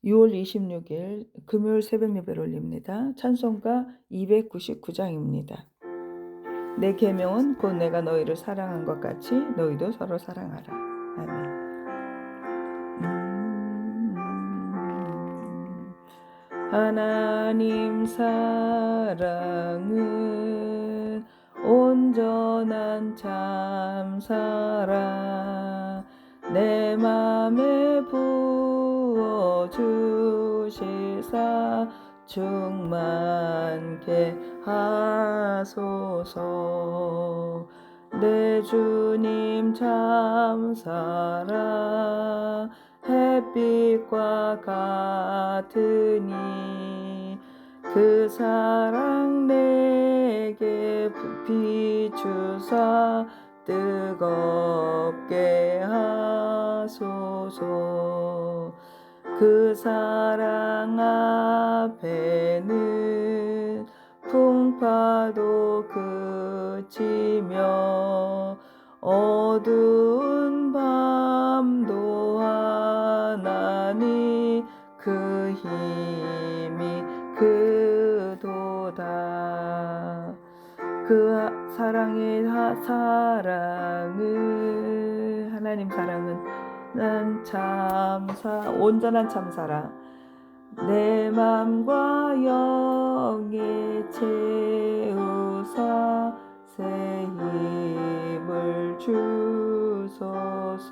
6월 26일 금요일 새벽 예배를 올립니다. 찬송가 299장입니다. 내 계명은 곧 내가 너희를 사랑한 것 같이 너희도 서로 사랑하라. 아멘. 하나님 사랑은 온전한 참 사랑 내 맘에 부어 주시사 충만케 하소서. 내 주님 참 사랑 햇빛과 같으니 그 사랑 내게 비추사 뜨겁게 하소서. 그 사랑 앞에는 풍파도 그치며 어두운 밤도 하나니 그 힘이 그도다. 그 사랑의 사랑은 하나님 사랑은 난 온전한 참사랑 내 맘과 영에 채우사 새 힘을 주소서.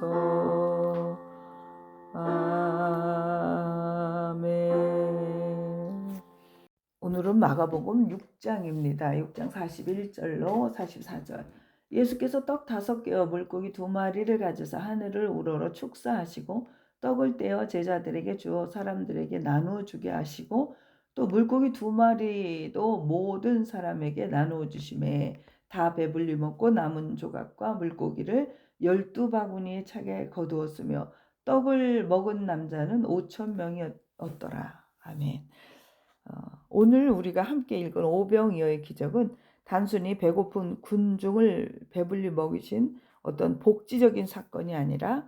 아멘. 오늘은 마가복음 6장입니다. 6장 41절로 44절. 예수께서 떡 5개와 물고기 2마리를 가져서 하늘을 우러러 축사하시고 떡을 떼어 제자들에게 주어 사람들에게 나누어 주게 하시고 또 물고기 2마리도 모든 사람에게 나누어 주시매 다 배불리 먹고 남은 조각과 물고기를 12바구니에 차게 거두었으며 떡을 먹은 남자는 5,000명이었더라. 아멘. 오늘 우리가 함께 읽은 오병이어의 기적은 단순히 배고픈 군중을 배불리 먹이신 어떤 복지적인 사건이 아니라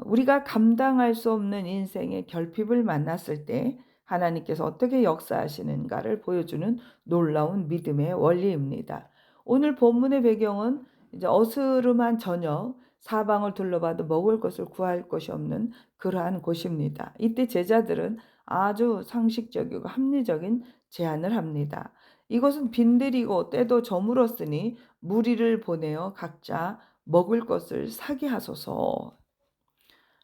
우리가 감당할 수 없는 인생의 결핍을 만났을 때 하나님께서 어떻게 역사하시는가를 보여주는 놀라운 믿음의 원리입니다. 오늘 본문의 배경은 이제 어스름한 저녁, 사방을 둘러봐도 먹을 것을 구할 것이 없는 그러한 곳입니다. 이때 제자들은 아주 상식적이고 합리적인 제안을 합니다. 이것은 빈들이고 때도 저물었으니 무리를 보내어 각자 먹을 것을 사게 하소서.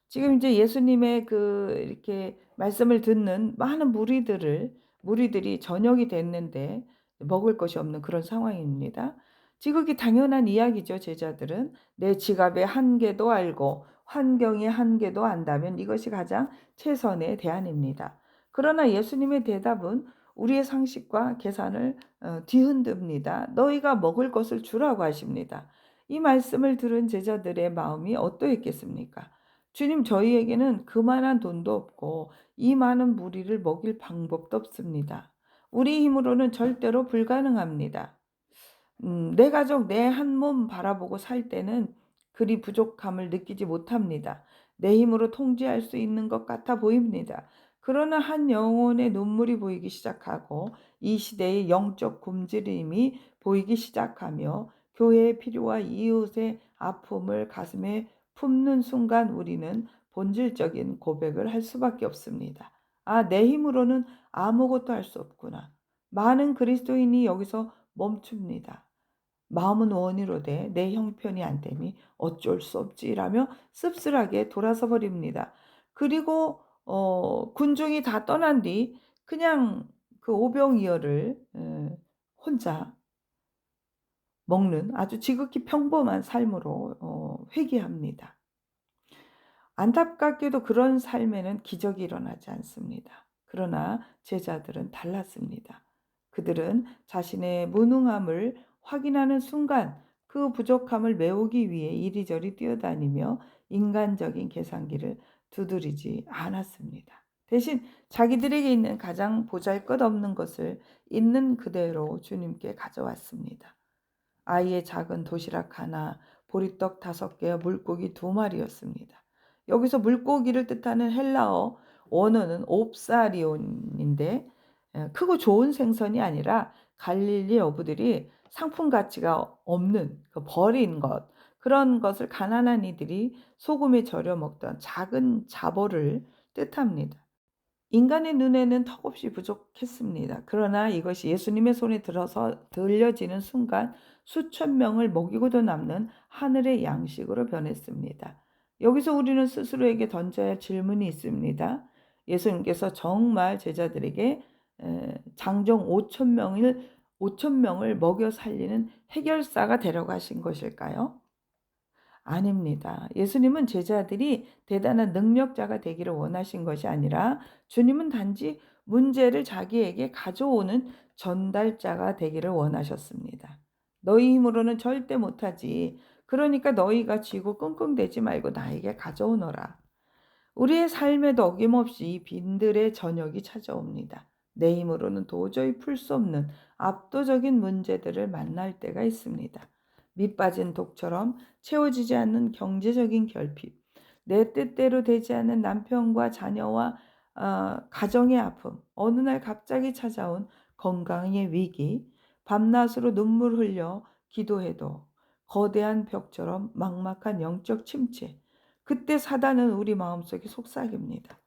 지금 이제 예수님의 이렇게 말씀을 듣는 많은 무리들이 저녁이 됐는데 먹을 것이 없는 그런 상황입니다. 지극히 당연한 이야기죠. 제자들은 내 지갑의 한계도 알고 환경의 한계도 안다면 이것이 가장 최선의 대안입니다. 그러나 예수님의 대답은 우리의 상식과 계산을 뒤흔듭니다. 너희가 먹을 것을 주라고 하십니다. 이 말씀을 들은 제자들의 마음이 어떠했겠습니까? 주님, 저희에게는 그만한 돈도 없고 이 많은 무리를 먹일 방법도 없습니다. 우리 힘으로는 절대로 불가능합니다. 내 가족, 내 한 몸 바라보고 살 때는 그리 부족함을 느끼지 못합니다. 내 힘으로 통제할 수 있는 것 같아 보입니다. 그러나 한 영혼의 눈물이 보이기 시작하고 이 시대의 영적 굶주림이 보이기 시작하며 교회의 필요와 이웃의 아픔을 가슴에 품는 순간 우리는 본질적인 고백을 할 수밖에 없습니다. 아, 내 힘으로는 아무것도 할 수 없구나. 많은 그리스도인이 여기서 멈춥니다. 마음은 원이로되 내 형편이 안 되니 어쩔 수 없지라며 씁쓸하게 돌아서 버립니다. 그리고 군중이 다 떠난 뒤 그냥 그 오병이어를 혼자 먹는 아주 지극히 평범한 삶으로 회귀합니다. 안타깝게도 그런 삶에는 기적이 일어나지 않습니다. 그러나 제자들은 달랐습니다. 그들은 자신의 무능함을 확인하는 순간 그 부족함을 메우기 위해 이리저리 뛰어다니며 인간적인 계산기를 두드리지 않았습니다. 대신 자기들에게 있는 가장 보잘것없는 것을 있는 그대로 주님께 가져왔습니다. 아이의 작은 도시락 하나, 보리떡 5개와 물고기 2마리였습니다. 여기서 물고기를 뜻하는 헬라어 원어는 옵사리온인데 크고 좋은 생선이 아니라 갈릴리 어부들이 상품 가치가 없는 버린 것, 그런 것을 가난한 이들이 소금에 절여 먹던 작은 자보를 뜻합니다. 인간의 눈에는 턱없이 부족했습니다. 그러나 이것이 예수님의 손에 들어서 들려지는 순간 수천 명을 먹이고도 남는 하늘의 양식으로 변했습니다. 여기서 우리는 스스로에게 던져야 할 질문이 있습니다. 예수님께서 정말 제자들에게 장정 5천 명을 먹여 살리는 해결사가 데려가신 것일까요? 아닙니다. 예수님은 제자들이 대단한 능력자가 되기를 원하신 것이 아니라 주님은 단지 문제를 자기에게 가져오는 전달자가 되기를 원하셨습니다. 너희 힘으로는 절대 못하지. 그러니까 너희가 쥐고 끙끙대지 말고 나에게 가져오너라. 우리의 삶에도 어김없이 빈들의 저녁이 찾아옵니다. 내 힘으로는 도저히 풀 수 없는 압도적인 문제들을 만날 때가 있습니다. 밑 빠진 독처럼 채워지지 않는 경제적인 결핍, 내 뜻대로 되지 않는 남편과 자녀와 가정의 아픔, 어느 날 갑자기 찾아온 건강의 위기, 밤낮으로 눈물 흘려 기도해도 거대한 벽처럼 막막한 영적 침체, 그때 사단은 우리 마음속에 속삭입니다.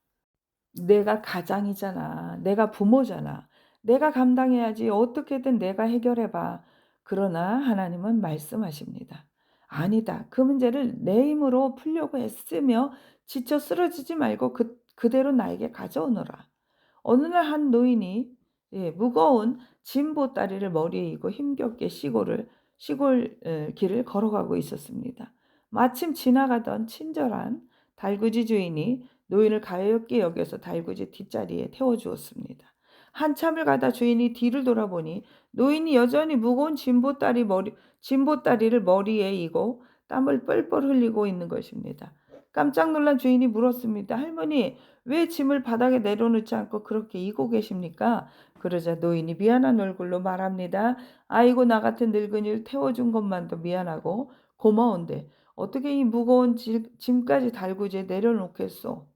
내가 가장이잖아. 내가 부모잖아. 내가 감당해야지. 어떻게든 내가 해결해봐. 그러나 하나님은 말씀하십니다. 아니다. 그 문제를 내 힘으로 풀려고 애쓰며 지쳐 쓰러지지 말고 그대로 나에게 가져오너라. 어느 날 한 노인이 무거운 짐 보따리를 머리에 이고 힘겹게 시골 길을 걸어가고 있었습니다. 마침 지나가던 친절한 달구지 주인이 노인을 가볍게 여겨서 달구지 뒷자리에 태워주었습니다. 한참을 가다 주인이 뒤를 돌아보니 노인이 여전히 무거운 짐보따리를 머리에 이고 땀을 뻘뻘 흘리고 있는 것입니다. 깜짝 놀란 주인이 물었습니다. 할머니, 왜 짐을 바닥에 내려놓지 않고 그렇게 이고 계십니까? 그러자 노인이 미안한 얼굴로 말합니다. 아이고, 나 같은 늙은이를 태워준 것만도 미안하고 고마운데 어떻게 이 무거운 짐까지 달구지에 내려놓겠소?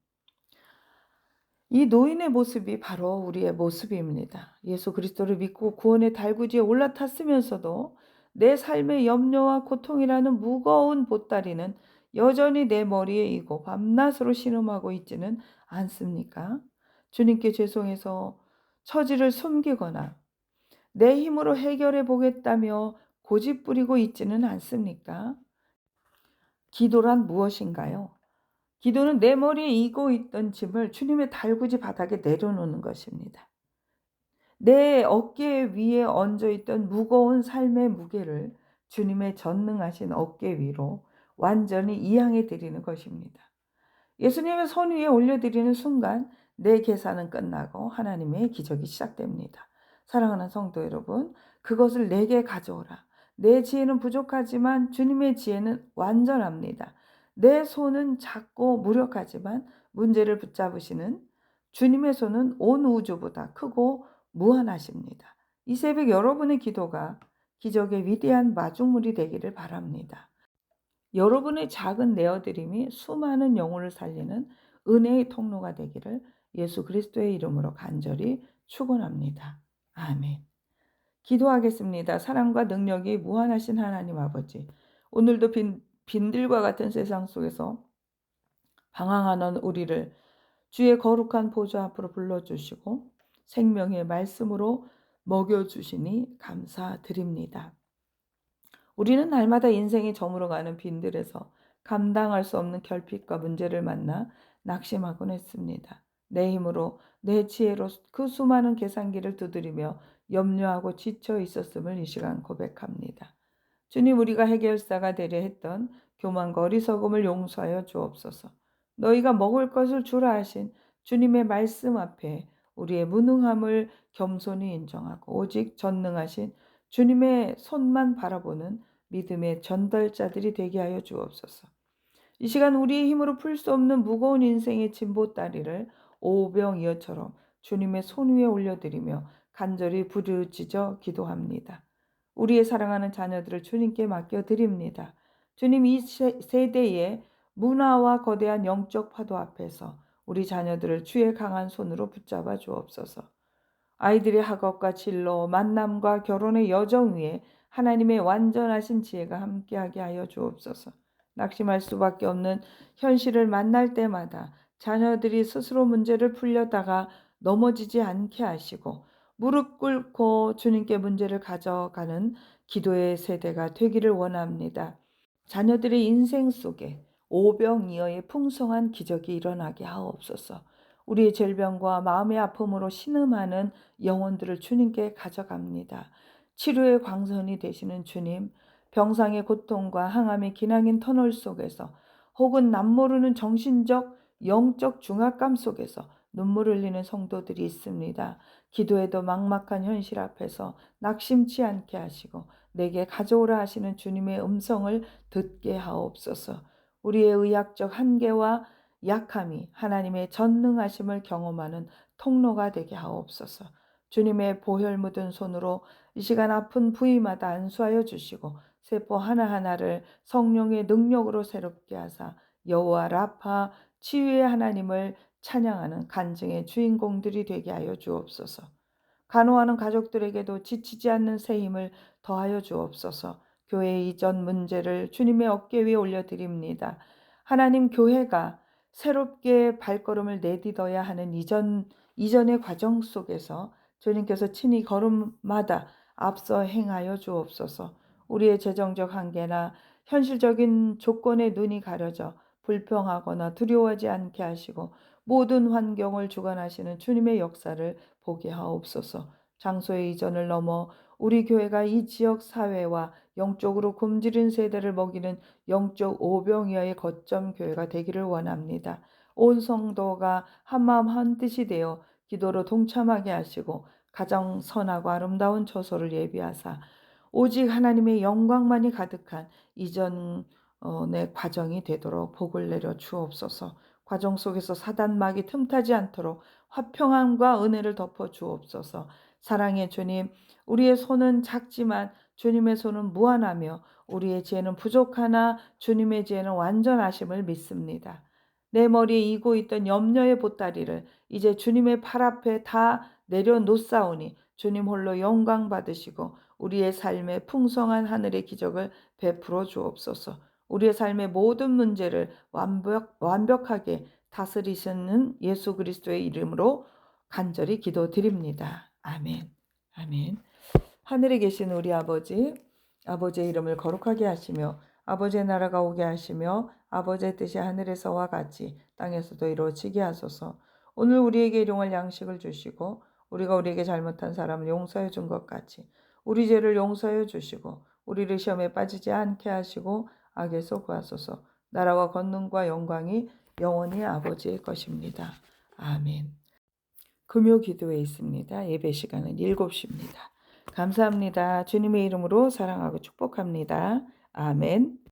이 노인의 모습이 바로 우리의 모습입니다. 예수 그리스도를 믿고 구원의 달구지에 올라탔으면서도 내 삶의 염려와 고통이라는 무거운 보따리는 여전히 내 머리에 이고 밤낮으로 신음하고 있지는 않습니까? 주님께 죄송해서 처지를 숨기거나 내 힘으로 해결해 보겠다며 고집부리고 있지는 않습니까? 기도란 무엇인가요? 기도는 내 머리에 이고 있던 짐을 주님의 달구지 바닥에 내려놓는 것입니다. 내 어깨 위에 얹어 있던 무거운 삶의 무게를 주님의 전능하신 어깨 위로 완전히 이양해 드리는 것입니다. 예수님의 손 위에 올려드리는 순간 내 계산은 끝나고 하나님의 기적이 시작됩니다. 사랑하는 성도 여러분, 그것을 내게 가져오라. 내 지혜는 부족하지만 주님의 지혜는 완전합니다. 내 손은 작고 무력하지만 문제를 붙잡으시는 주님의 손은 온 우주보다 크고 무한하십니다. 이 새벽 여러분의 기도가 기적의 위대한 마중물이 되기를 바랍니다. 여러분의 작은 내어드림이 수많은 영혼을 살리는 은혜의 통로가 되기를 예수 그리스도의 이름으로 간절히 축원합니다. 아멘. 기도하겠습니다. 사랑과 능력이 무한하신 하나님 아버지, 오늘도 빈들과 같은 세상 속에서 방황하는 우리를 주의 거룩한 보좌 앞으로 불러주시고 생명의 말씀으로 먹여주시니 감사드립니다. 우리는 날마다 인생이 저물어가는 빈들에서 감당할 수 없는 결핍과 문제를 만나 낙심하곤 했습니다. 내 힘으로 내 지혜로 그 수많은 계산기를 두드리며 염려하고 지쳐 있었음을 이 시간 고백합니다. 주님, 우리가 해결사가 되려 했던 교만과 어리석음을 용서하여 주옵소서. 너희가 먹을 것을 주라 하신 주님의 말씀 앞에 우리의 무능함을 겸손히 인정하고 오직 전능하신 주님의 손만 바라보는 믿음의 전달자들이 되게 하여 주옵소서. 이 시간 우리의 힘으로 풀 수 없는 무거운 인생의 진보다리를 오병이어처럼 주님의 손 위에 올려드리며 간절히 부르짖어 기도합니다. 우리의 사랑하는 자녀들을 주님께 맡겨드립니다. 주님, 이 세대의 문화와 거대한 영적 파도 앞에서 우리 자녀들을 주의 강한 손으로 붙잡아 주옵소서. 아이들의 학업과 진로, 만남과 결혼의 여정 위에 하나님의 완전하신 지혜가 함께하게 하여 주옵소서. 낙심할 수밖에 없는 현실을 만날 때마다 자녀들이 스스로 문제를 풀려다가 넘어지지 않게 하시고 무릎 꿇고 주님께 문제를 가져가는 기도의 세대가 되기를 원합니다. 자녀들의 인생 속에 오병이어의 풍성한 기적이 일어나게 하옵소서. 우리의 질병과 마음의 아픔으로 신음하는 영혼들을 주님께 가져갑니다. 치료의 광선이 되시는 주님, 병상의 고통과 항암의 기나긴 터널 속에서 혹은 남모르는 정신적, 영적 중압감 속에서 눈물 흘리는 성도들이 있습니다. 기도에도 막막한 현실 앞에서 낙심치 않게 하시고 내게 가져오라 하시는 주님의 음성을 듣게 하옵소서. 우리의 의학적 한계와 약함이 하나님의 전능하심을 경험하는 통로가 되게 하옵소서. 주님의 보혈 묻은 손으로 이 시간 아픈 부위마다 안수하여 주시고 세포 하나하나를 성령의 능력으로 새롭게 하사 여호와 라파 치유의 하나님을 찬양하는 간증의 주인공들이 되게 하여 주옵소서. 간호하는 가족들에게도 지치지 않는 새 힘을 더하여 주옵소서. 교회 이전 문제를 주님의 어깨 위에 올려드립니다. 하나님, 교회가 새롭게 발걸음을 내딛어야 하는 이전의 과정 속에서 주님께서 친히 걸음마다 앞서 행하여 주옵소서. 우리의 재정적 한계나 현실적인 조건에 눈이 가려져 불평하거나 두려워하지 않게 하시고 모든 환경을 주관하시는 주님의 역사를 보게 하옵소서. 장소의 이전을 넘어 우리 교회가 이 지역 사회와 영적으로 굶주린 세대를 먹이는 영적 오병이어의 거점 교회가 되기를 원합니다. 온 성도가 한마음 한뜻이 되어 기도로 동참하게 하시고 가정 선하고 아름다운 처소를 예비하사 오직 하나님의 영광만이 가득한 이전의 과정이 되도록 복을 내려 주옵소서. 과정 속에서 사단 막이 틈타지 않도록 화평함과 은혜를 덮어 주옵소서. 사랑의 주님, 우리의 손은 작지만 주님의 손은 무한하며 우리의 지혜는 부족하나 주님의 지혜는 완전하심을 믿습니다. 내 머리에 이고 있던 염려의 보따리를 이제 주님의 팔 앞에 다 내려놓사오니 주님 홀로 영광 받으시고 우리의 삶에 풍성한 하늘의 기적을 베풀어 주옵소서. 우리의 삶의 모든 문제를 완벽하게 다스리시는 예수 그리스도의 이름으로 간절히 기도드립니다. 아멘. 아멘. 하늘에 계신 우리 아버지의 이름을 거룩하게 하시며 아버지의 나라가 오게 하시며 아버지의 뜻이 하늘에서와 같이 땅에서도 이루어지게 하소서. 오늘 우리에게 일용할 양식을 주시고 우리가 우리에게 잘못한 사람을 용서해 준 것 같이 우리 죄를 용서해 주시고 우리를 시험에 빠지지 않게 하시고 악에서 구하소서. 나라와 권능과 영광이 영원히 아버지의 것입니다. 아멘. 금요 기도회 있습니다. 예배 시간은 7시입니다. 감사합니다. 주님의 이름으로 사랑하고 축복합니다. 아멘.